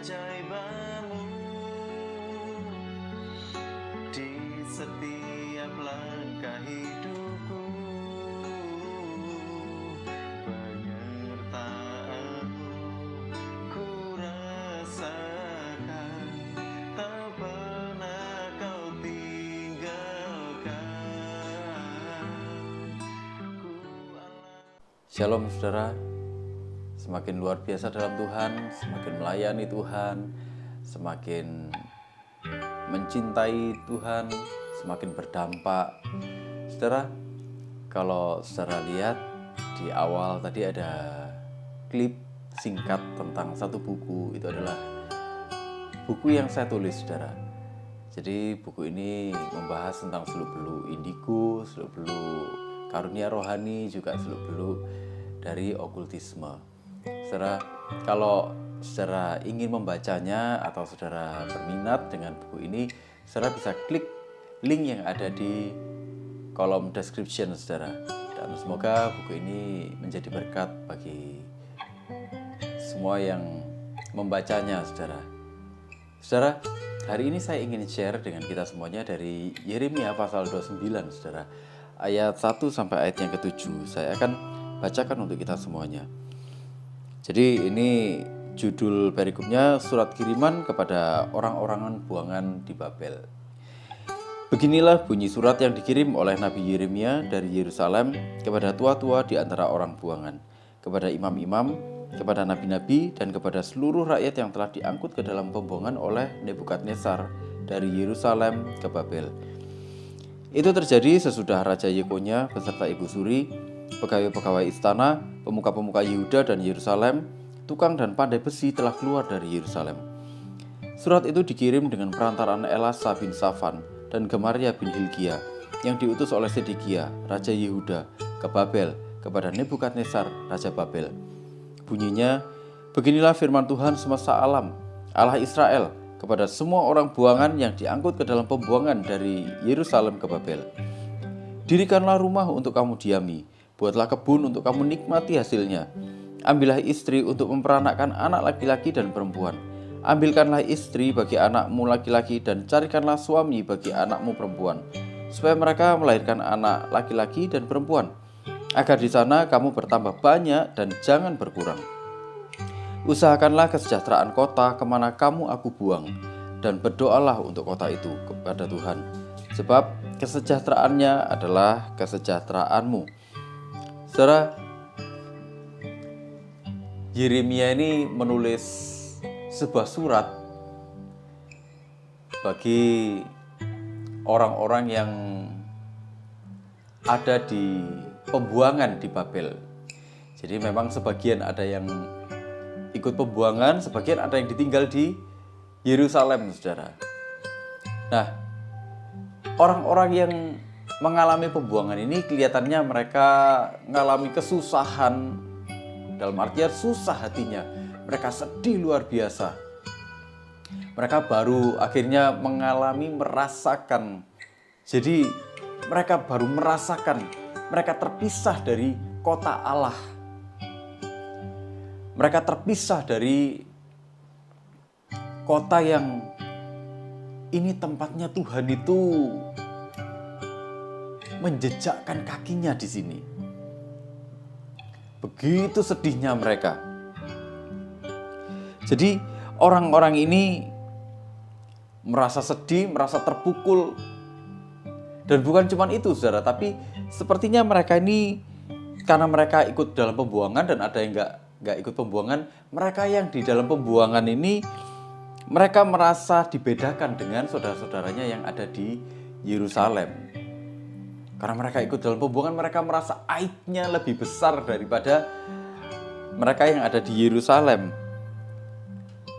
keajaibanmu di setiap langkah hidupku, penyertaanmu ku rasakan, tak pernah kau tinggalkan ku. Shalom saudara, semakin luar biasa dalam Tuhan, semakin melayani Tuhan, semakin mencintai Tuhan, semakin berdampak. Saudara, kalau saudara lihat di awal tadi ada klip singkat tentang satu buku, itu adalah buku yang saya tulis saudara. Jadi buku ini membahas tentang seluk-beluk indigo, seluk-beluk karunia rohani, juga seluk-beluk dari okultisme. Saudara, kalau saudara ingin membacanya atau saudara berminat dengan buku ini, saudara bisa klik link yang ada di kolom description saudara. Dan semoga buku ini menjadi berkat bagi semua yang membacanya saudara. Saudara, hari ini saya ingin share dengan kita semuanya dari Yeremia pasal 29 saudara. Ayat 1 sampai ayat yang ke-7. Saya akan bacakan untuk kita semuanya. Jadi ini judul perikopnya, surat kiriman kepada orang-orangan buangan di Babel. Beginilah bunyi surat yang dikirim oleh Nabi Yeremia dari Yerusalem kepada tua-tua di antara orang buangan, kepada imam-imam, kepada nabi-nabi, dan kepada seluruh rakyat yang telah diangkut ke dalam pembuangan oleh Nebukadnezar dari Yerusalem ke Babel. Itu terjadi sesudah Raja Yekonya beserta Ibu Suri, pegawai-pegawai istana, pemuka-pemuka Yehuda dan Yerusalem, tukang dan pandai besi telah keluar dari Yerusalem. Surat itu dikirim dengan perantaraan Elasa bin Safan dan Gemaria bin Hilkia yang diutus oleh Sedekia, Raja Yehuda, ke Babel kepada Nebukadnezar, Raja Babel. Bunyinya, beginilah firman Tuhan semesta alam, Allah Israel, kepada semua orang buangan yang diangkut ke dalam pembuangan dari Yerusalem ke Babel. Dirikanlah rumah untuk kamu diami, buatlah kebun untuk kamu nikmati hasilnya. Ambillah istri untuk memperanakkan anak laki-laki dan perempuan. Ambilkanlah istri bagi anakmu laki-laki dan carikanlah suami bagi anakmu perempuan, supaya mereka melahirkan anak laki-laki dan perempuan, agar di sana kamu bertambah banyak dan jangan berkurang. Usahakanlah kesejahteraan kota kemana kamu aku buang, dan berdoalah untuk kota itu kepada Tuhan, sebab kesejahteraannya adalah kesejahteraanmu. Saudara, Yeremia ini menulis sebuah surat bagi orang-orang yang ada di pembuangan di Babel. Jadi memang sebagian ada yang ikut pembuangan, sebagian ada yang ditinggal di Yerusalem, saudara. Nah, orang-orang yang mengalami pembuangan ini kelihatannya mereka mengalami kesusahan, dalam artian susah hatinya. Mereka sedih luar biasa. Mereka baru akhirnya merasakan. Jadi mereka baru merasakan mereka terpisah dari kota Allah. Mereka terpisah dari kota yang ini tempatnya Tuhan itu menjejakkan kakinya di sini. Begitu sedihnya mereka. Jadi orang-orang ini merasa sedih, merasa terpukul. Dan bukan cuma itu saudara, tapi sepertinya mereka ini karena mereka ikut dalam pembuangan dan ada yang nggak ikut pembuangan, mereka yang di dalam pembuangan ini mereka merasa dibedakan dengan saudara-saudaranya yang ada di Yerusalem. Karena mereka ikut dalam pembuangan, mereka merasa aibnya lebih besar daripada mereka yang ada di Yerusalem.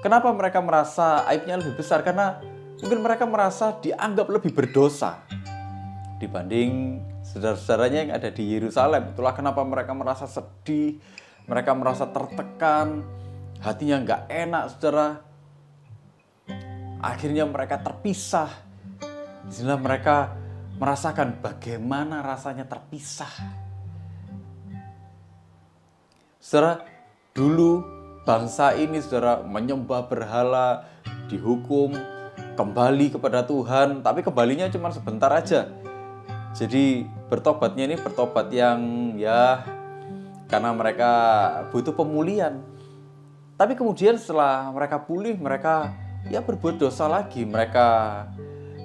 Kenapa mereka merasa aibnya lebih besar? Karena mungkin mereka merasa dianggap lebih berdosa dibanding saudara-saudaranya yang ada di Yerusalem. Itulah kenapa mereka merasa sedih, mereka merasa tertekan, hatinya nggak enak, saudara. Akhirnya mereka terpisah. Disinilah mereka merasakan bagaimana rasanya terpisah. Saudara, dulu bangsa ini saudara menyembah berhala, dihukum kembali kepada Tuhan, tapi kembalinya cuma sebentar aja. Jadi bertobatnya ini bertobat yang ya karena mereka butuh pemulihan. Tapi kemudian setelah mereka pulih, mereka ya berbuat dosa lagi. Mereka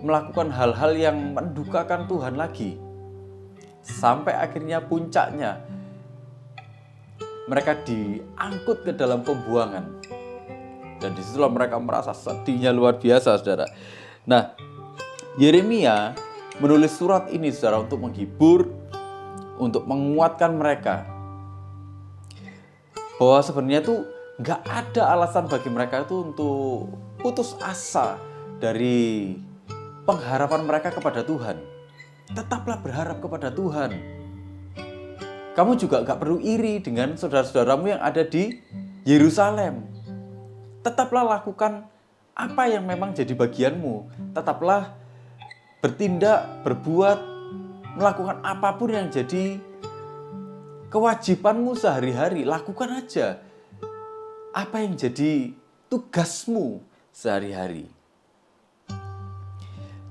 melakukan hal-hal yang mendukakan Tuhan lagi. Sampai akhirnya puncaknya mereka diangkut ke dalam pembuangan. Dan disitulah mereka merasa sedihnya luar biasa, saudara. Nah, Yeremia menulis surat ini, saudara, untuk menghibur, untuk menguatkan mereka. Bahwa sebenarnya tuh gak ada alasan bagi mereka itu untuk putus asa dari pengharapan mereka kepada Tuhan. Tetaplah berharap kepada Tuhan. Kamu juga gak perlu iri dengan saudara-saudaramu yang ada di Yerusalem. Tetaplah lakukan apa yang memang jadi bagianmu. Tetaplah bertindak, berbuat, melakukan apapun yang jadi kewajibanmu sehari-hari. Lakukan aja apa yang jadi tugasmu sehari-hari.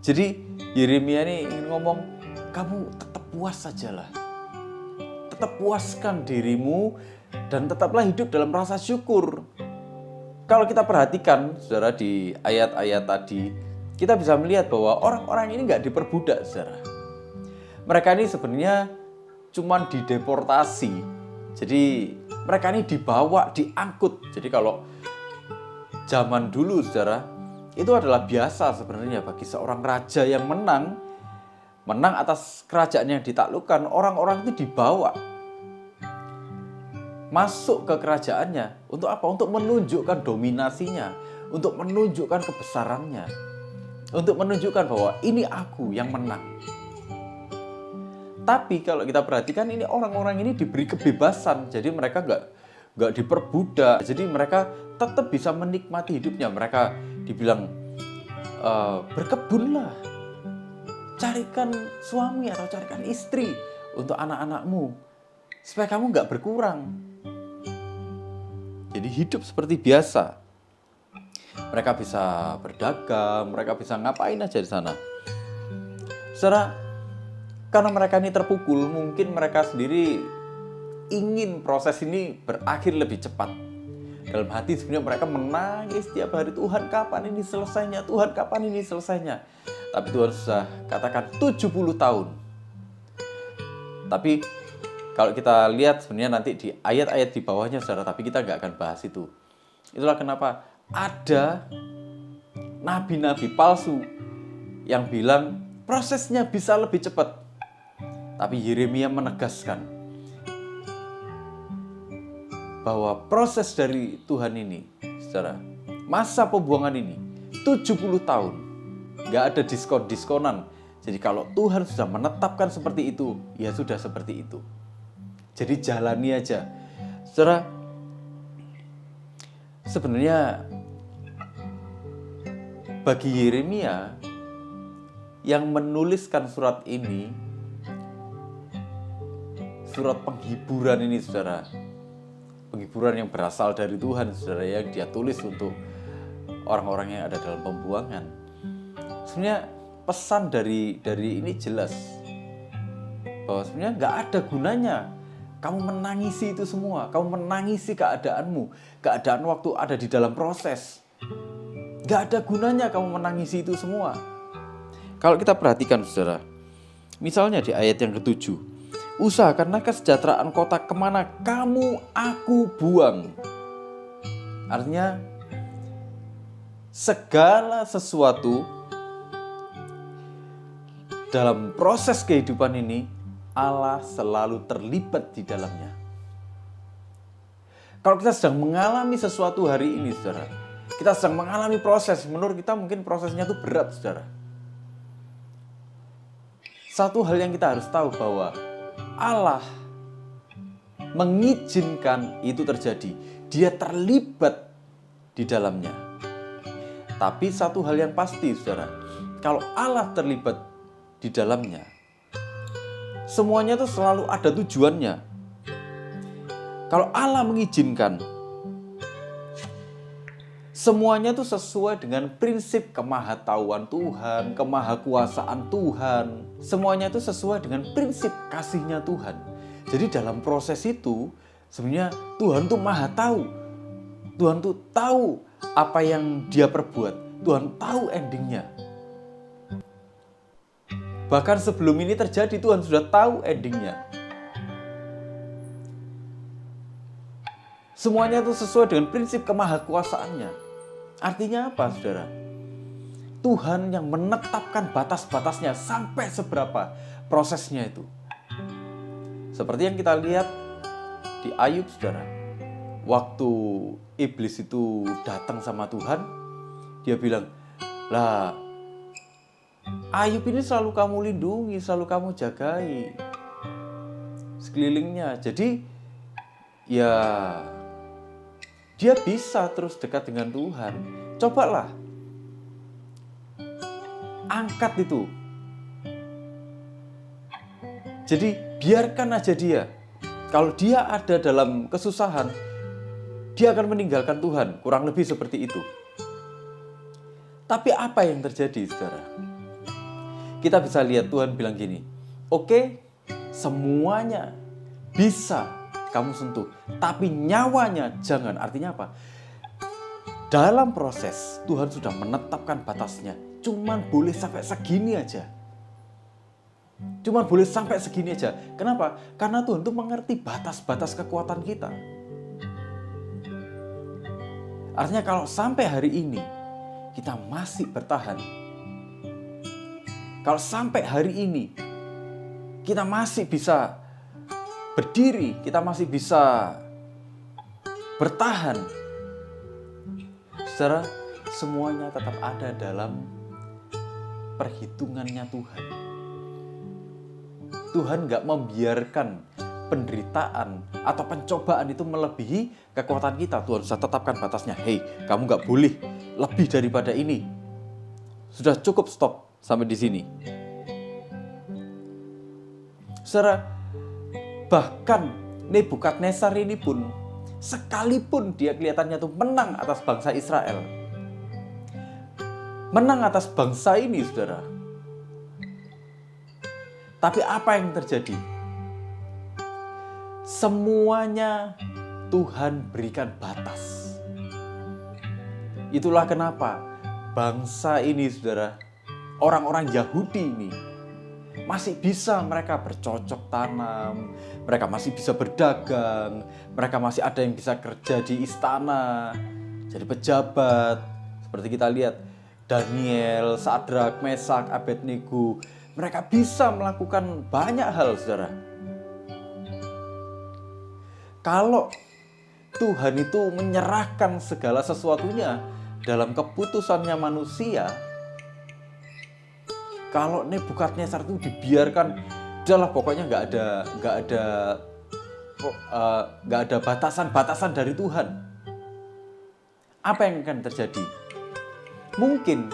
Jadi Yeremia ini ingin ngomong, kamu tetap puas sajalah. Tetap puaskan dirimu dan tetaplah hidup dalam rasa syukur. Kalau kita perhatikan, saudara, di ayat-ayat tadi, kita bisa melihat bahwa orang-orang ini nggak diperbudak, saudara. Mereka ini sebenarnya cuma dideportasi. Jadi mereka ini dibawa, diangkut. Jadi kalau zaman dulu, saudara, itu adalah biasa sebenarnya bagi seorang raja yang menang atas kerajaan yang ditaklukkan. Orang-orang itu dibawa masuk ke kerajaannya. Untuk apa? Untuk menunjukkan dominasinya, untuk menunjukkan kebesarannya, untuk menunjukkan bahwa ini aku yang menang. Tapi kalau kita perhatikan, ini orang-orang ini diberi kebebasan, jadi mereka nggak diperbudak, jadi mereka tetap bisa menikmati hidupnya. Mereka dibilang berkebunlah, carikan suami atau carikan istri untuk anak-anakmu supaya kamu nggak berkurang. Jadi hidup seperti biasa. Mereka bisa berdagang, mereka bisa ngapain aja di sana. Saudara, karena mereka ini terpukul, mungkin mereka sendiri ingin proses ini berakhir lebih cepat. Dalam hati sebenarnya mereka menangis tiap hari, Tuhan kapan ini selesainya, Tuhan kapan ini selesainya. Tapi Tuhan sudah katakan 70 tahun. Tapi kalau kita lihat sebenarnya nanti di ayat-ayat di bawahnya, saudara, tapi kita nggak akan bahas itu. Itulah kenapa ada nabi-nabi palsu yang bilang prosesnya bisa lebih cepat. Tapi Yeremia menegaskan bahwa proses dari Tuhan ini, saudara, masa pembuangan ini 70 tahun. Nggak ada diskon-diskonan. Jadi kalau Tuhan sudah menetapkan seperti itu, ya sudah seperti itu. Jadi jalani aja. Saudara, sebenarnya bagi Yeremia yang menuliskan surat ini, surat penghiburan ini, saudara, penghiburan yang berasal dari Tuhan, saudara, yang dia tulis untuk orang-orang yang ada dalam pembuangan. Sebenarnya pesan dari ini jelas bahwa sebenarnya nggak ada gunanya kamu menangisi itu semua, kamu menangisi keadaanmu, keadaan waktu ada di dalam proses. Gak ada gunanya kamu menangisi itu semua. Kalau kita perhatikan, saudara, misalnya di ayat yang ke-7, usahakanlah kesejahteraan kota kemana kamu aku buang. Artinya segala sesuatu dalam proses kehidupan ini Allah selalu terlibat di dalamnya. Kalau kita sedang mengalami sesuatu hari ini, saudara, kita sedang mengalami proses, menurut kita mungkin prosesnya itu berat, saudara. Satu hal yang kita harus tahu bahwa Allah mengizinkan itu terjadi. Dia terlibat di dalamnya. Tapi satu hal yang pasti, saudara, kalau Allah terlibat di dalamnya, semuanya itu selalu ada tujuannya. Kalau Allah mengizinkan, Semuanya tuh sesuai dengan prinsip kemahatauan Tuhan, kemahakuasaan Tuhan. Semuanya tuh sesuai dengan prinsip kasihnya Tuhan. Jadi dalam proses itu sebenarnya Tuhan tuh maha tahu. Tuhan tuh tahu apa yang dia perbuat. Tuhan tahu endingnya. Bahkan sebelum ini terjadi Tuhan sudah tahu endingnya. Semuanya itu sesuai dengan prinsip kemahakuasaannya. Artinya apa, saudara? Tuhan yang menetapkan batas-batasnya sampai seberapa prosesnya itu. Seperti yang kita lihat di Ayub, saudara. Waktu iblis itu datang sama Tuhan, dia bilang, lah, Ayub ini selalu kamu lindungi, selalu kamu jagai sekelilingnya. Jadi, ya, dia bisa terus dekat dengan Tuhan. Cobalah angkat itu. Jadi biarkan aja dia. Kalau dia ada dalam kesusahan, dia akan meninggalkan Tuhan. Kurang lebih seperti itu. Tapi apa yang terjadi, saudara? Kita bisa lihat Tuhan bilang gini, oke, semuanya bisa kamu sentuh, tapi nyawanya jangan. Artinya apa? Dalam proses Tuhan sudah menetapkan batasnya. Cuman boleh sampai segini aja. Cuman boleh sampai segini aja. Kenapa? Karena Tuhan tuh mengerti batas-batas kekuatan kita. Artinya kalau sampai hari ini kita masih bertahan, kalau sampai hari ini kita masih bisa berdiri, kita masih bisa bertahan, saudara, semuanya tetap ada dalam perhitungannya Tuhan. Tuhan gak membiarkan penderitaan atau pencobaan itu melebihi kekuatan kita. Tuhan sudah tetapkan batasnya. Hei, kamu gak boleh lebih daripada ini. Sudah cukup, stop sampai di sini. Saudara, bahkan Nebukadnezar ini pun, sekalipun dia kelihatannya tuh menang atas bangsa Israel, menang atas bangsa ini, saudara. Tapi apa yang terjadi? Semuanya Tuhan berikan batas. Itulah kenapa bangsa ini, saudara, orang-orang Yahudi ini, masih bisa mereka bercocok tanam, mereka masih bisa berdagang, mereka masih ada yang bisa kerja di istana, jadi pejabat. Seperti kita lihat, Daniel, Sadrak, Mesak, Abednego, mereka bisa melakukan banyak hal, saudara. Kalau Tuhan itu menyerahkan segala sesuatunya dalam keputusannya manusia, kalau Nebukadnezar itu dibiarkan, udahlah pokoknya nggak ada batasan-batasan dari Tuhan. Apa yang akan terjadi? Mungkin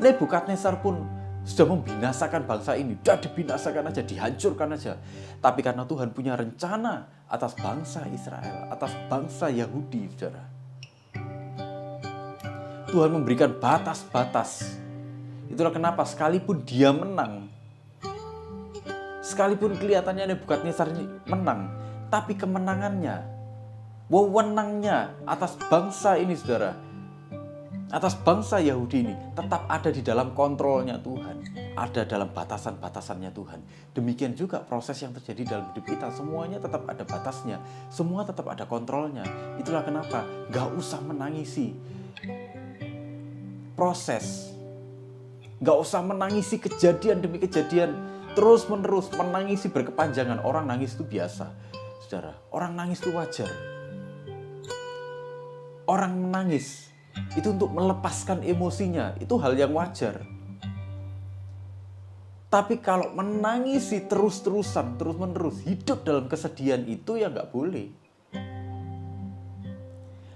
Nebukadnezar pun sudah membinasakan bangsa ini, sudah dibinasakan aja, dihancurkan aja. Tapi karena Tuhan punya rencana atas bangsa Israel, atas bangsa Yahudi, saudara, Tuhan memberikan batas-batas. Itulah kenapa sekalipun dia menang, sekalipun kelihatannya Nebukadnezar ini menang, tapi kemenangannya, wewenangnya atas bangsa ini, saudara, atas bangsa Yahudi ini tetap ada di dalam kontrolnya Tuhan, ada dalam batasan-batasannya Tuhan. Demikian juga proses yang terjadi dalam hidup kita, semuanya tetap ada batasnya, semua tetap ada kontrolnya. Itulah kenapa gak usah menangisi proses, gak usah menangisi kejadian demi kejadian, terus-menerus menangisi berkepanjangan. Orang nangis itu biasa, saudara. Orang nangis itu wajar. Orang menangis itu untuk melepaskan emosinya, itu hal yang wajar. Tapi kalau menangisi terus-terusan, terus-menerus, hidup dalam kesedihan, itu ya gak boleh.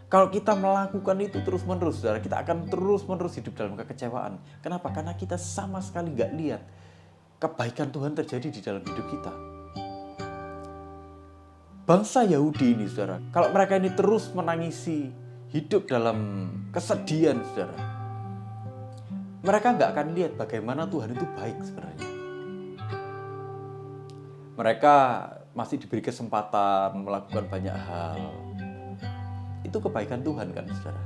Kalau kita melakukan itu terus-menerus, saudara, kita akan terus-menerus hidup dalam kekecewaan. Kenapa? Karena kita sama sekali gak lihat kebaikan Tuhan terjadi di dalam hidup kita. Bangsa Yahudi ini, saudara, kalau mereka ini terus menangisi hidup dalam kesedihan, saudara, mereka nggak akan lihat bagaimana Tuhan itu baik sebenarnya. Mereka masih diberi kesempatan melakukan banyak hal. Itu kebaikan Tuhan kan, saudara.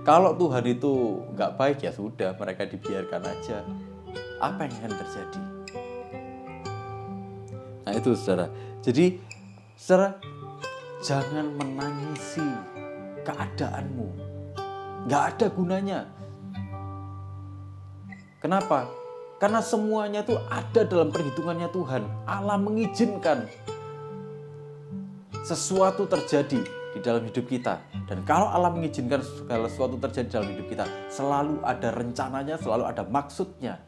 Kalau Tuhan itu nggak baik, ya sudah, mereka dibiarkan aja. Apa yang akan terjadi? Nah itu, saudara. Jadi, saudara, jangan menangisi keadaanmu. Nggak ada gunanya. Kenapa? Karena semuanya itu ada dalam perhitungannya Tuhan. Allah mengizinkan sesuatu terjadi di dalam hidup kita. Dan kalau Allah mengizinkan segala sesuatu terjadi dalam hidup kita, selalu ada rencananya, selalu ada maksudnya.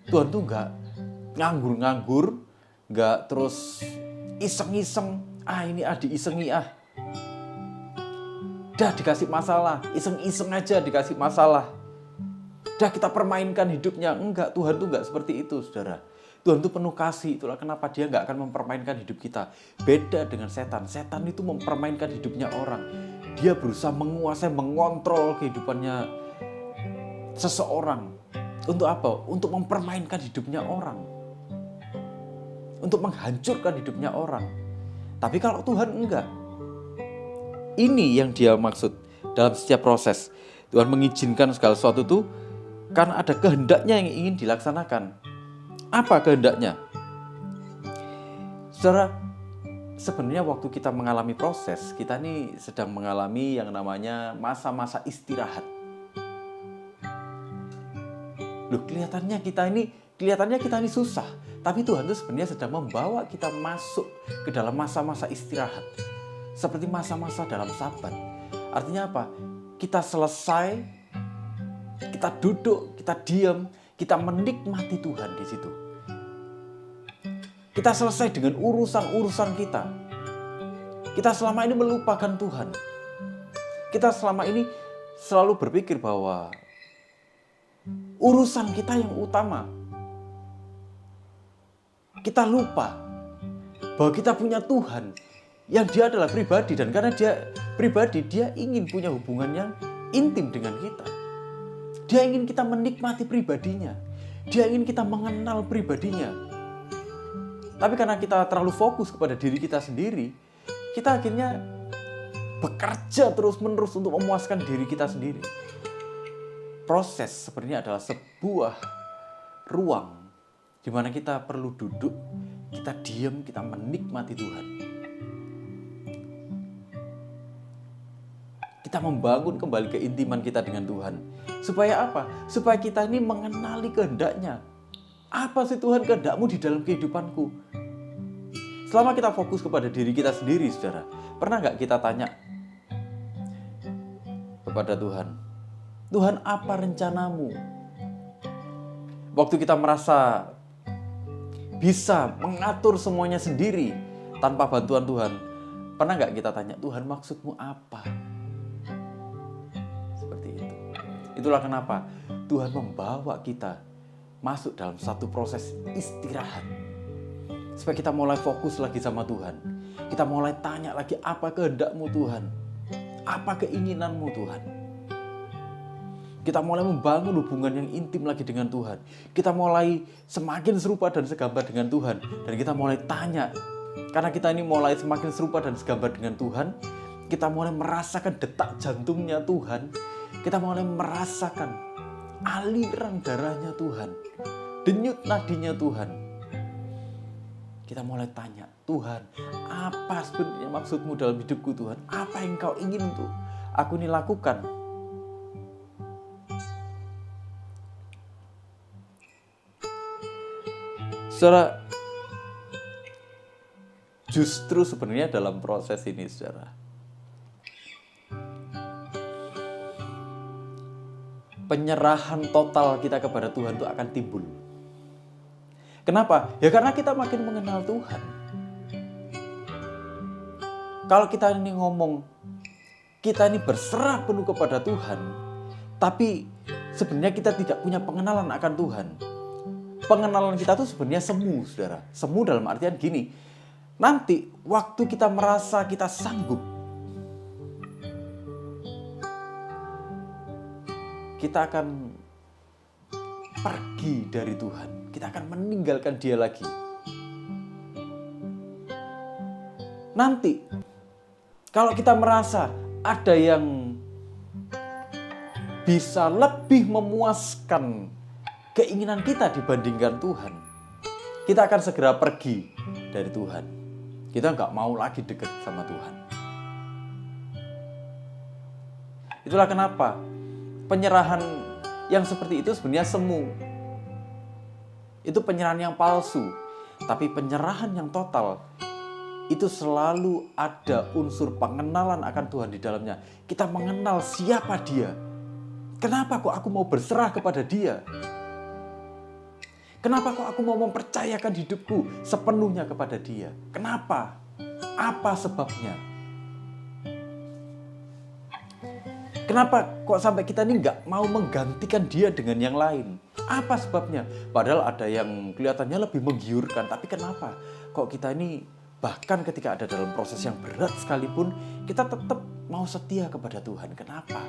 Tuhan tuh nggak nganggur-nganggur, nggak terus iseng-iseng. Ini diisengi Dah dikasih masalah, iseng-iseng aja dikasih masalah. Dah kita permainkan hidupnya. Enggak, Tuhan tuh enggak seperti itu, saudara. Tuhan tuh penuh kasih, itulah kenapa dia enggak akan mempermainkan hidup kita. Beda dengan setan. Setan itu mempermainkan hidupnya orang. Dia berusaha menguasai, mengontrol kehidupannya seseorang. Untuk apa? Untuk mempermainkan hidupnya orang. Untuk menghancurkan hidupnya orang. Tapi kalau Tuhan enggak. Ini yang dia maksud dalam setiap proses. Tuhan mengizinkan segala sesuatu itu karena ada kehendaknya yang ingin dilaksanakan. Apa kehendaknya? Saudara, sebenarnya waktu kita mengalami proses, kita ini sedang mengalami yang namanya masa-masa istirahat. Loh, kelihatannya kita ini susah. Tapi Tuhan itu sebenarnya sedang membawa kita masuk ke dalam masa-masa istirahat. Seperti masa-masa dalam Sabat. Artinya apa? Kita selesai, kita duduk, kita diam, kita menikmati Tuhan di situ. Kita selesai dengan urusan-urusan kita. Kita selama ini melupakan Tuhan. Kita selama ini selalu berpikir bahwa urusan kita yang utama. Kita lupa bahwa kita punya Tuhan yang dia adalah pribadi, dan karena dia pribadi, dia ingin punya hubungan yang intim dengan kita. Dia ingin kita menikmati pribadinya. Dia ingin kita mengenal pribadinya. Tapi karena kita terlalu fokus kepada diri kita sendiri, kita akhirnya bekerja terus-menerus untuk memuaskan diri kita sendiri. Proses sebenarnya adalah sebuah ruang di mana kita perlu duduk, kita diam, kita menikmati Tuhan. Kita membangun kembali keintiman kita dengan Tuhan. Supaya apa? Supaya kita ini mengenali kehendaknya. Apa sih Tuhan kehendakmu di dalam kehidupanku? Selama kita fokus kepada diri kita sendiri, saudara, pernah nggak kita tanya kepada Tuhan, Tuhan, apa rencanamu? Waktu kita merasa bisa mengatur semuanya sendiri tanpa bantuan Tuhan, pernah nggak kita tanya, Tuhan, maksudmu apa? Itulah kenapa Tuhan membawa kita masuk dalam satu proses istirahat. Supaya kita mulai fokus lagi sama Tuhan. Kita mulai tanya lagi, apa kehendakmu Tuhan? Apa keinginanmu Tuhan? Kita mulai membangun hubungan yang intim lagi dengan Tuhan. Kita mulai semakin serupa dan segambar dengan Tuhan. Dan kita mulai tanya. Karena kita ini mulai semakin serupa dan segambar dengan Tuhan, kita mulai merasakan detak jantungnya Tuhan. Kita mulai merasakan aliran darahnya Tuhan, denyut nadinya Tuhan. Kita mulai tanya, Tuhan, apa sebenarnya maksudmu dalam hidupku Tuhan? Apa yang kau ingin untuk aku ini lakukan? Saudara, justru sebenarnya dalam proses ini, saudara, penyerahan total kita kepada Tuhan itu akan timbul. Kenapa? Ya karena kita makin mengenal Tuhan. Kalau kita ini ngomong, kita ini berserah penuh kepada Tuhan, tapi sebenarnya kita tidak punya pengenalan akan Tuhan. Pengenalan kita tuh sebenarnya semu, saudara. Semu dalam artian gini, nanti waktu kita merasa kita sanggup, kita akan pergi dari Tuhan. Kita akan meninggalkan Dia lagi. Nanti, kalau kita merasa ada yang bisa lebih memuaskan keinginan kita dibandingkan Tuhan, kita akan segera pergi dari Tuhan. Kita nggak mau lagi dekat sama Tuhan. Itulah kenapa penyerahan yang seperti itu sebenarnya semu. Itu penyerahan yang palsu. Tapi penyerahan yang total, itu selalu ada unsur pengenalan akan Tuhan di dalamnya. Kita mengenal siapa Dia. Kenapa kok aku mau berserah kepada Dia? Kenapa kok aku mau mempercayakan hidupku sepenuhnya kepada Dia? Kenapa? Apa sebabnya? Kenapa kok sampai kita ini nggak mau menggantikan Dia dengan yang lain? Apa sebabnya? Padahal ada yang kelihatannya lebih menggiurkan. Tapi kenapa kok kita ini bahkan ketika ada dalam proses yang berat sekalipun, kita tetap mau setia kepada Tuhan? Kenapa?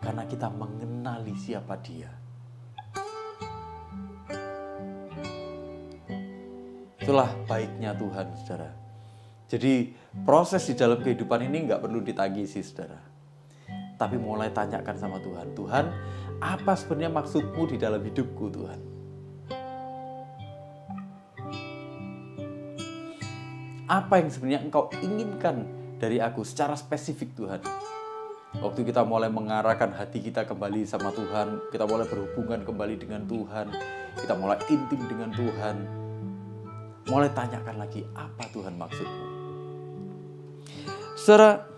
Karena kita mengenali siapa Dia. Itulah baiknya Tuhan, saudara. Jadi proses di dalam kehidupan ini nggak perlu ditangisi, saudara. Tapi mulai tanyakan sama Tuhan. Tuhan, apa sebenarnya maksud-Mu di dalam hidupku, Tuhan? Apa yang sebenarnya Engkau inginkan dari aku secara spesifik, Tuhan? Waktu kita mulai mengarahkan hati kita kembali sama Tuhan, kita mulai berhubungan kembali dengan Tuhan, kita mulai intim dengan Tuhan, mulai tanyakan lagi, apa Tuhan maksud-Mu? Saudara,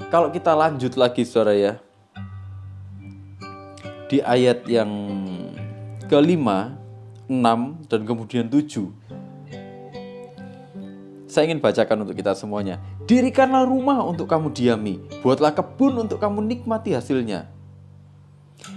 kalau kita lanjut lagi, saudara ya, di ayat yang ke-5, 6, dan kemudian 7, saya ingin bacakan untuk kita semuanya. Dirikanlah rumah untuk kamu diami, buatlah kebun untuk kamu nikmati hasilnya.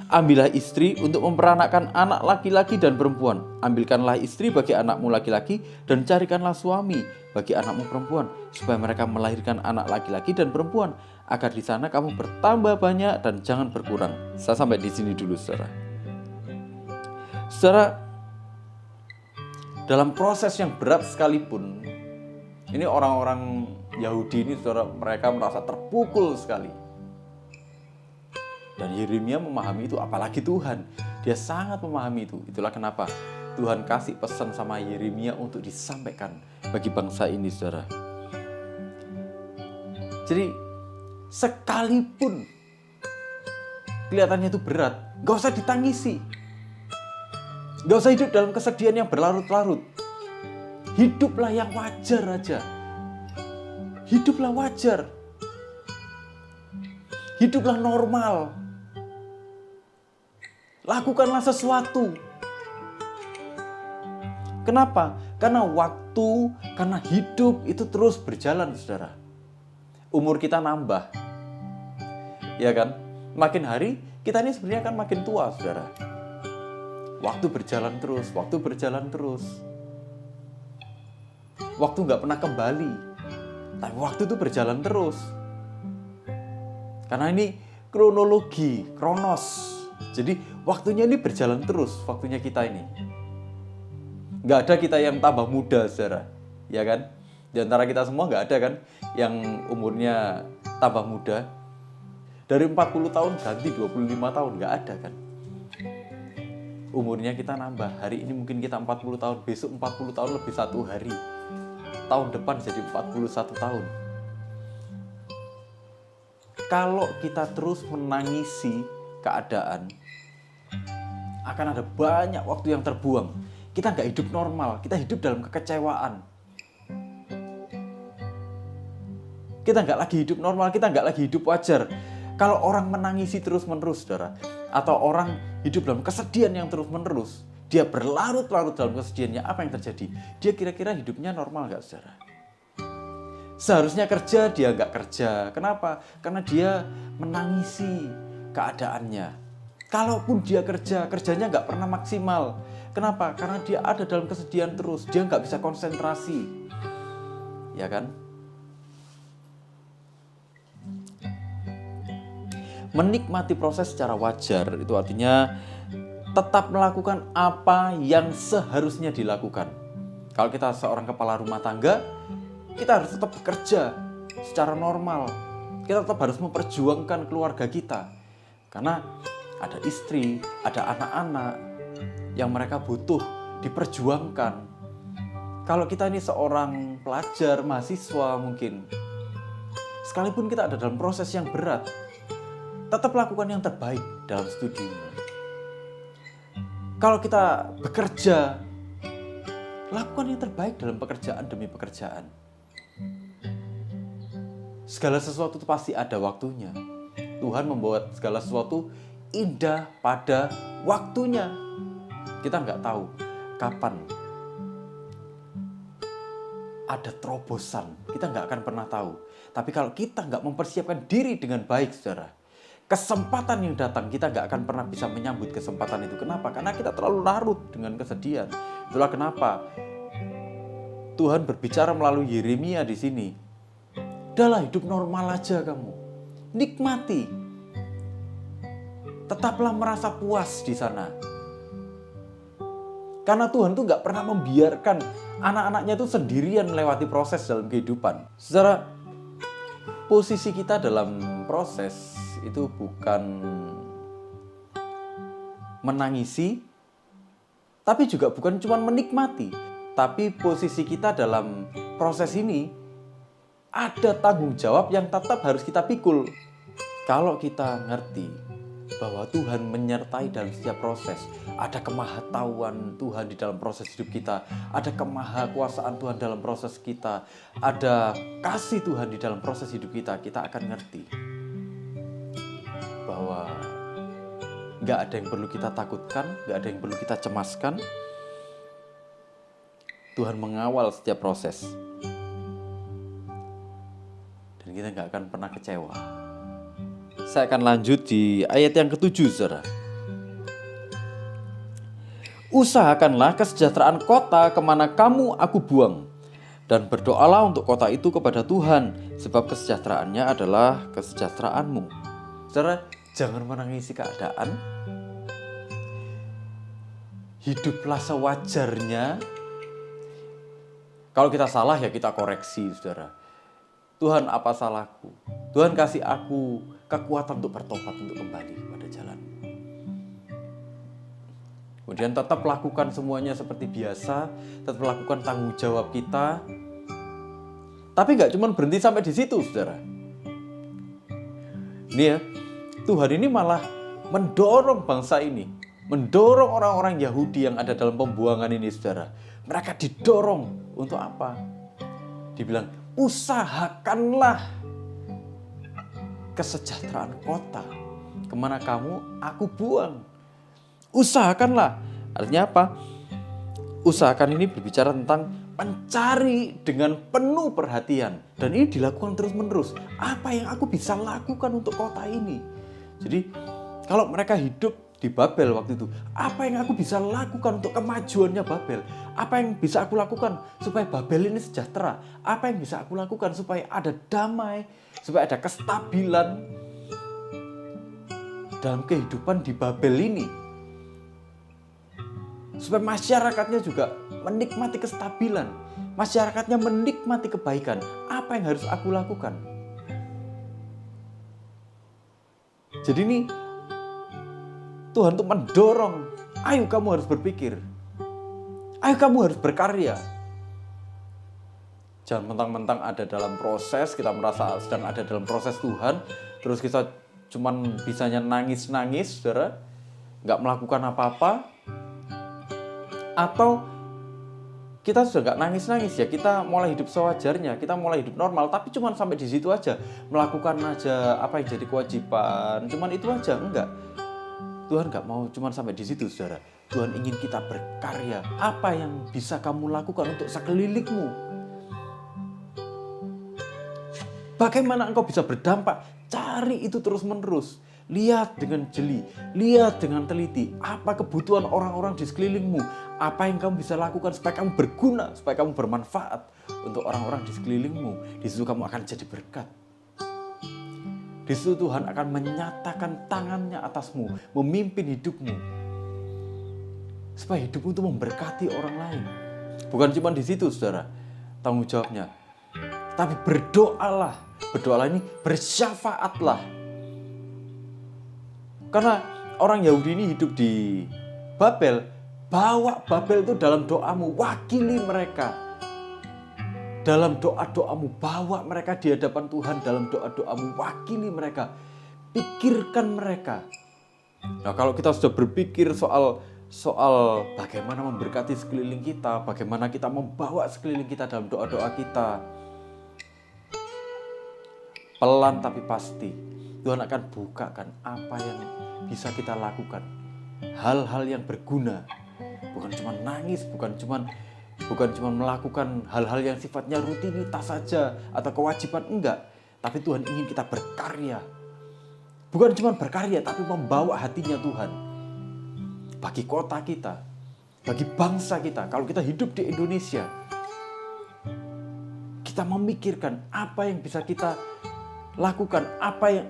Ambillah istri untuk memperanakkan anak laki-laki dan perempuan. Ambilkanlah istri bagi anakmu laki-laki dan carikanlah suami bagi anakmu perempuan, supaya mereka melahirkan anak laki-laki dan perempuan, agar di sana kamu bertambah banyak dan jangan berkurang. Saya sampai di sini dulu, saudara. Saudara, dalam proses yang berat sekalipun, ini orang-orang Yahudi ini, saudara, mereka merasa terpukul sekali. Dan Yeremia memahami itu, apalagi Tuhan. Dia sangat memahami itu. Itulah kenapa Tuhan kasih pesan sama Yeremia untuk disampaikan bagi bangsa ini, saudara. Jadi, sekalipun kelihatannya itu berat, gak usah ditangisi. Gak usah hidup dalam kesedihan yang berlarut-larut. Hiduplah yang wajar aja. Hiduplah wajar. Hiduplah normal. Lakukanlah sesuatu. Kenapa? Karena waktu, karena hidup itu terus berjalan, saudara. Umur kita nambah. Ya kan? Makin hari, kita ini sebenarnya kan makin tua, saudara. Waktu berjalan terus, waktu berjalan terus. Waktu nggak pernah kembali. Tapi waktu itu berjalan terus. Karena ini kronologi, kronos. Jadi waktunya ini berjalan terus, waktunya kita ini. Nggak ada kita yang tambah muda, saudara. Ya kan? Di antara kita semua nggak ada kan yang umurnya tambah muda. Dari 40 tahun ganti 25 tahun, nggak ada kan. Umurnya kita nambah. Hari ini mungkin kita 40 tahun, besok 40 tahun lebih 1 hari. Tahun depan jadi 41 tahun. Kalau kita terus menangisi keadaan, akan ada banyak waktu yang terbuang. Kita nggak hidup normal, kita hidup dalam kekecewaan. Kita nggak lagi hidup normal, kita nggak lagi hidup wajar. Kalau orang menangisi terus-menerus, saudara, atau orang hidup dalam kesedihan yang terus-menerus, dia berlarut-larut dalam kesedihannya, apa yang terjadi? Dia kira-kira hidupnya normal nggak, saudara? Seharusnya kerja, dia nggak kerja. Kenapa? Karena dia menangisi keadaannya. Kalaupun dia kerja, kerjanya nggak pernah maksimal. Kenapa? Karena dia ada dalam kesedihan terus, dia nggak bisa konsentrasi, ya kan? Menikmati proses secara wajar itu artinya tetap melakukan apa yang seharusnya dilakukan. Kalau kita seorang kepala rumah tangga, kita harus tetap bekerja secara normal. Kita tetap harus memperjuangkan keluarga kita. Karena ada istri, ada anak-anak yang mereka butuh diperjuangkan. Kalau kita ini seorang pelajar, mahasiswa mungkin, sekalipun kita ada dalam proses yang berat, tetap lakukan yang terbaik dalam studimu. Kalau kita bekerja, lakukan yang terbaik dalam pekerjaan demi pekerjaan. Segala sesuatu itu pasti ada waktunya. Tuhan membuat segala sesuatu indah pada waktunya. Kita nggak tahu kapan ada terobosan. Kita nggak akan pernah tahu. Tapi kalau kita nggak mempersiapkan diri dengan baik, saudara, kesempatan yang datang kita nggak akan pernah bisa menyambut kesempatan itu. Kenapa? Karena kita terlalu larut dengan kesedihan. Itulah kenapa Tuhan berbicara melalui Yeremia di sini. Udahlah, hidup normal aja kamu. Nikmati. Tetaplah merasa puas di sana. Karena Tuhan tuh nggak pernah membiarkan anak-anaknya tuh sendirian melewati proses dalam kehidupan. Secara posisi kita dalam proses itu bukan menangisi, tapi juga bukan cuma menikmati. Tapi posisi kita dalam proses ini ada tanggung jawab yang tetap harus kita pikul. Kalau kita ngerti bahwa Tuhan menyertai dalam setiap proses, ada kemahatauan Tuhan di dalam proses hidup kita, ada kemahakuasaan Tuhan dalam proses kita, ada kasih Tuhan di dalam proses hidup kita, kita akan ngerti bahwa gak ada yang perlu kita takutkan, gak ada yang perlu kita cemaskan. Tuhan mengawal setiap proses. Dan kita gak akan pernah kecewa. Saya akan lanjut di ayat yang ke-7, saudara. Usahakanlah kesejahteraan kota kemana kamu aku buang, dan berdoalah untuk kota itu kepada Tuhan, sebab kesejahteraannya adalah kesejahteraanmu. Saudara, jangan menangisi keadaan. Hiduplah sewajarnya. Kalau kita salah ya kita koreksi, saudara. Tuhan, apa salahku? Tuhan kasih aku kekuatan untuk bertobat, untuk kembali pada jalan. Kemudian tetap lakukan semuanya seperti biasa, tetap lakukan tanggung jawab kita. Tapi nggak cuma berhenti sampai di situ, saudara. Ini ya, Tuhan ini malah mendorong bangsa ini, mendorong orang-orang Yahudi yang ada dalam pembuangan ini, saudara. Mereka didorong untuk apa? Dibilang, usahakanlah kesejahteraan kota kemana kamu aku buang. Usahakanlah, artinya apa? Usahakan ini berbicara tentang mencari dengan penuh perhatian. Dan ini dilakukan terus-menerus. Apa yang aku bisa lakukan untuk kota ini? Jadi kalau mereka hidup di Babel waktu itu, apa yang aku bisa lakukan untuk kemajuannya Babel? Apa yang bisa aku lakukan supaya Babel ini sejahtera? Apa yang bisa aku lakukan supaya ada damai, supaya ada kestabilan dalam kehidupan di Babel ini? Supaya masyarakatnya juga menikmati kestabilan, masyarakatnya menikmati kebaikan. Apa yang harus aku lakukan? Jadi ini Tuhan tuh mendorong, ayo kamu harus berpikir, ayo kamu harus berkarya. Jangan mentang-mentang ada dalam proses, kita merasa sedang ada dalam proses Tuhan, terus kita cuman bisanya nangis-nangis, saudara, nggak melakukan apa-apa. Atau kita sudah nggak nangis-nangis ya, kita mulai hidup sewajarnya, kita mulai hidup normal, tapi cuman sampai di situ aja, melakukan aja apa yang jadi kewajiban, cuman itu aja, enggak. Tuhan gak mau cuma sampai di situ, saudara. Tuhan ingin kita berkarya. Apa yang bisa kamu lakukan untuk sekelilingmu? Bagaimana engkau bisa berdampak? Cari itu terus-menerus. Lihat dengan jeli, lihat dengan teliti apa kebutuhan orang-orang di sekelilingmu, apa yang kamu bisa lakukan supaya kamu berguna, supaya kamu bermanfaat untuk orang-orang di sekelilingmu. Di situ kamu akan jadi berkat. Di situ Tuhan akan menyatakan tangannya atasmu, memimpin hidupmu, supaya hidupmu itu memberkati orang lain. Bukan cuma di situ, saudara, tanggung jawabnya, tapi berdoalah. Berdoalah ini bersyafaatlah. Karena orang Yahudi ini hidup di Babel, bawa Babel itu dalam doamu, wakili mereka. Dalam doa-doamu, bawa mereka di hadapan Tuhan dalam doa-doamu, wakili mereka. Pikirkan mereka. Nah, kalau kita sudah berpikir soal bagaimana memberkati sekeliling kita, bagaimana kita membawa sekeliling kita dalam doa-doa kita, pelan tapi pasti Tuhan akan bukakan apa yang bisa kita lakukan. Hal-hal yang berguna. Bukan cuma nangis, bukan cuma melakukan hal-hal yang sifatnya rutinitas saja atau kewajiban, enggak. Tapi Tuhan ingin kita berkarya. Bukan cuma berkarya, tapi membawa hatinya Tuhan. Bagi kota kita, bagi bangsa kita. Kalau kita hidup di Indonesia, kita memikirkan apa yang bisa kita lakukan,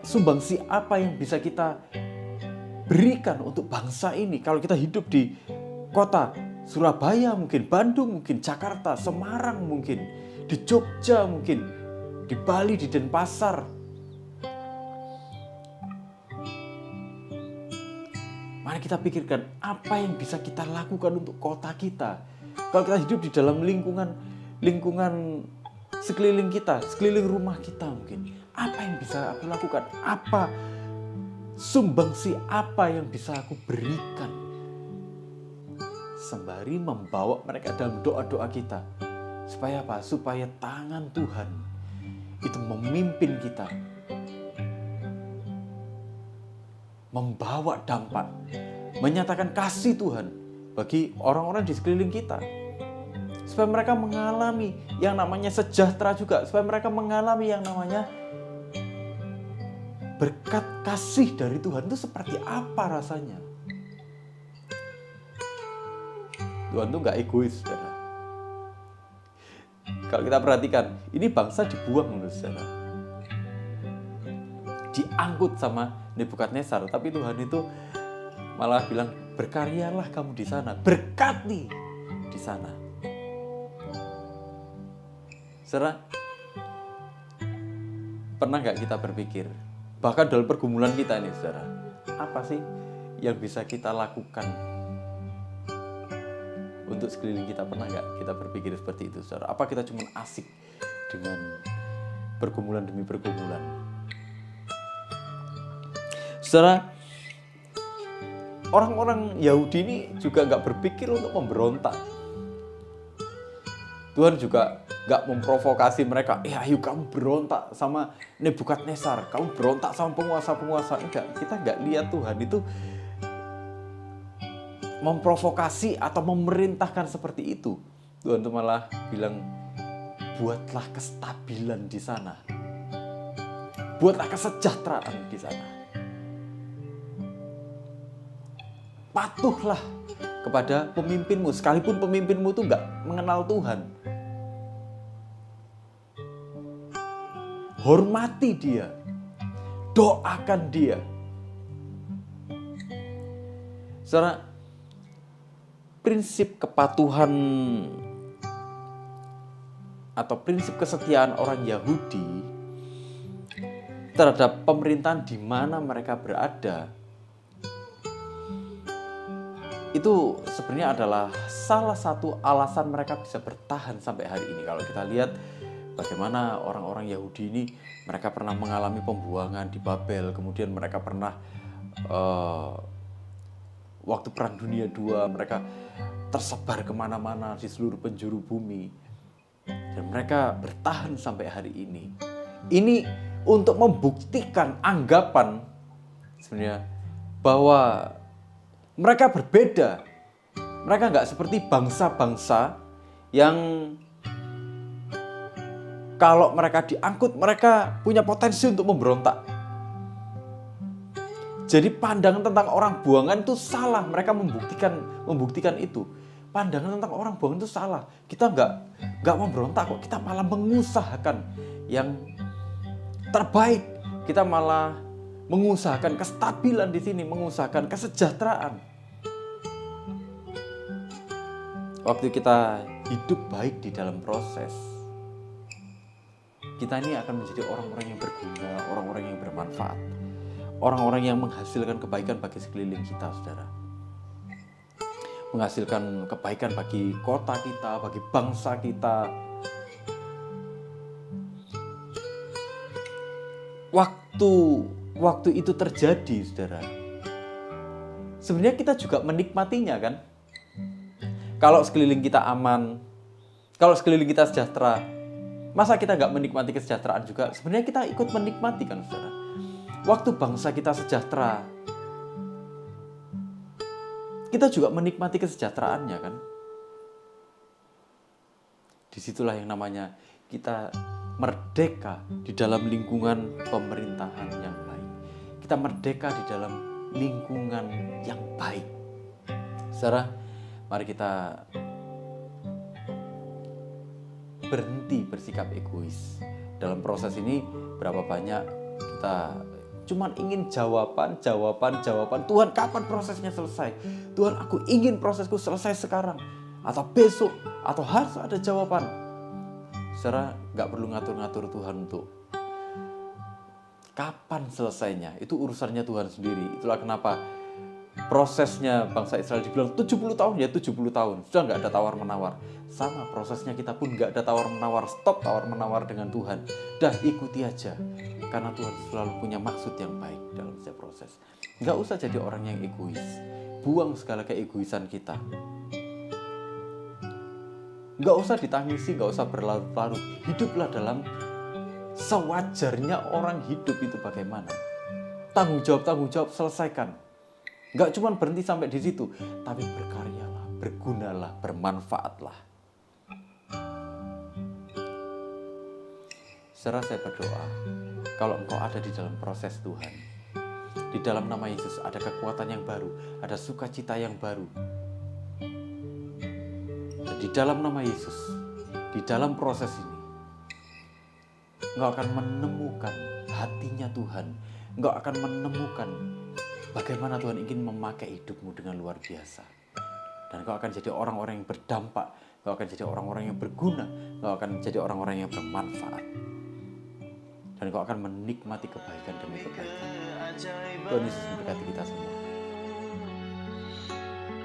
sumbangsi apa yang bisa kita berikan untuk bangsa ini. Kalau kita hidup di kota Surabaya, mungkin Bandung, mungkin Jakarta, Semarang, mungkin di Jogja, mungkin di Bali, di Denpasar. Mari kita pikirkan apa yang bisa kita lakukan untuk kota kita. Kalau kita hidup di dalam lingkungan sekeliling kita, sekeliling rumah kita mungkin. Apa yang bisa aku lakukan? Apa sumbangsi apa yang bisa aku berikan? Sembari membawa mereka dalam doa-doa kita. Supaya apa? Supaya tangan Tuhan itu memimpin kita. Membawa dampak. Menyatakan kasih Tuhan bagi orang-orang di sekeliling kita. Supaya mereka mengalami yang namanya sejahtera juga. Supaya mereka mengalami yang namanya berkat kasih dari Tuhan itu seperti apa rasanya. Tuhan itu gak egois, saudara. Kalau kita perhatikan, ini bangsa dibuang, saudara. Diangkut sama Nebukadnezar, tapi Tuhan itu malah bilang, berkaryalah kamu di sana, berkati di sana. Saudara, pernah gak kita berpikir, bahkan dalam pergumulan kita ini, saudara, apa sih yang bisa kita lakukan untuk sekeliling kita? Pernah nggak kita berpikir seperti itu, saudara? Apa kita cuma asik dengan pergumulan demi pergumulan? Saudara, orang-orang Yahudi ini juga nggak berpikir untuk memberontak. Tuhan juga nggak memprovokasi mereka, ayo kamu berontak sama Nebukadnezar, kamu berontak sama penguasa-penguasa. Enggak, kita nggak lihat Tuhan itu memprovokasi atau memerintahkan seperti itu. Tuhan itu malah bilang, buatlah kestabilan di sana, buatlah kesejahteraan di sana, patuhlah kepada pemimpinmu, sekalipun pemimpinmu itu nggak mengenal Tuhan. Hormati dia, doakan dia. Saudara, prinsip kepatuhan atau prinsip kesetiaan orang Yahudi terhadap pemerintahan di mana mereka berada itu sebenarnya adalah salah satu alasan mereka bisa bertahan sampai hari ini. Kalau kita lihat bagaimana orang-orang Yahudi ini, mereka pernah mengalami pembuangan di Babel, kemudian mereka pernah waktu Perang Dunia II mereka tersebar kemana-mana di seluruh penjuru bumi, dan mereka bertahan sampai hari ini. Ini untuk membuktikan anggapan sebenarnya bahwa mereka berbeda. Mereka nggak seperti bangsa-bangsa yang kalau mereka diangkut, mereka punya potensi untuk memberontak. Jadi pandangan tentang orang buangan itu salah. Mereka membuktikan itu. Pandangan tentang orang buangan itu salah. Kita nggak memberontak kok. Kita malah mengusahakan yang terbaik. Kita malah mengusahakan kestabilan di sini, mengusahakan kesejahteraan. Waktu kita hidup baik di dalam proses, kita ini akan menjadi orang-orang yang berguna, orang-orang yang bermanfaat, orang-orang yang menghasilkan kebaikan bagi sekeliling kita, saudara. Menghasilkan kebaikan bagi kota kita, bagi bangsa kita. Waktu itu terjadi, saudara, sebenarnya kita juga menikmatinya, kan? Kalau sekeliling kita aman, kalau sekeliling kita sejahtera, masa kita nggak menikmati kesejahteraan juga? Sebenarnya kita ikut menikmati, kan, saudara? Waktu bangsa kita sejahtera, kita juga menikmati kesejahteraannya, kan? Disitulah yang namanya kita merdeka di dalam lingkungan pemerintahan yang baik. Kita merdeka di dalam lingkungan yang baik. Saudara, mari kita berhenti bersikap egois. Dalam proses ini berapa banyak kita cuman ingin jawaban. Tuhan, kapan prosesnya selesai? Tuhan, aku ingin prosesku selesai sekarang, atau besok, atau harus ada jawaban. Saudara, gak perlu ngatur-ngatur Tuhan untuk kapan selesainya. Itu urusannya Tuhan sendiri. Itulah kenapa prosesnya bangsa Israel dibilang 70 tahun, ya 70 tahun. Sudah gak ada tawar-menawar. Sama prosesnya kita pun gak ada tawar-menawar. Stop tawar-menawar dengan Tuhan. Dah ikuti aja. Karena Tuhan selalu punya maksud yang baik dalam setiap proses. Gak usah jadi orang yang egois. Buang segala keegoisan kita. Gak usah ditangisi, gak usah berlarut-larut. Hiduplah dalam sewajarnya orang hidup itu bagaimana. Tanggung jawab, selesaikan. Gak cuma berhenti sampai di situ, tapi berkaryalah, bergunalah, bermanfaatlah. Saudara, saya berdoa, kalau engkau ada di dalam proses Tuhan, di dalam nama Yesus ada kekuatan yang baru, ada sukacita yang baru. Dan di dalam nama Yesus, di dalam proses ini, engkau akan menemukan hatinya Tuhan. Engkau akan menemukan bagaimana Tuhan ingin memakai hidupmu dengan luar biasa. Dan engkau akan jadi orang-orang yang berdampak. Engkau akan jadi orang-orang yang berguna. Engkau akan jadi orang-orang yang bermanfaat. Dan engkau akan menikmati kebaikan demi kebaikan. Tuhan Yesus memberkati kita semua.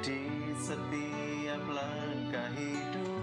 Di setiap langkah hidup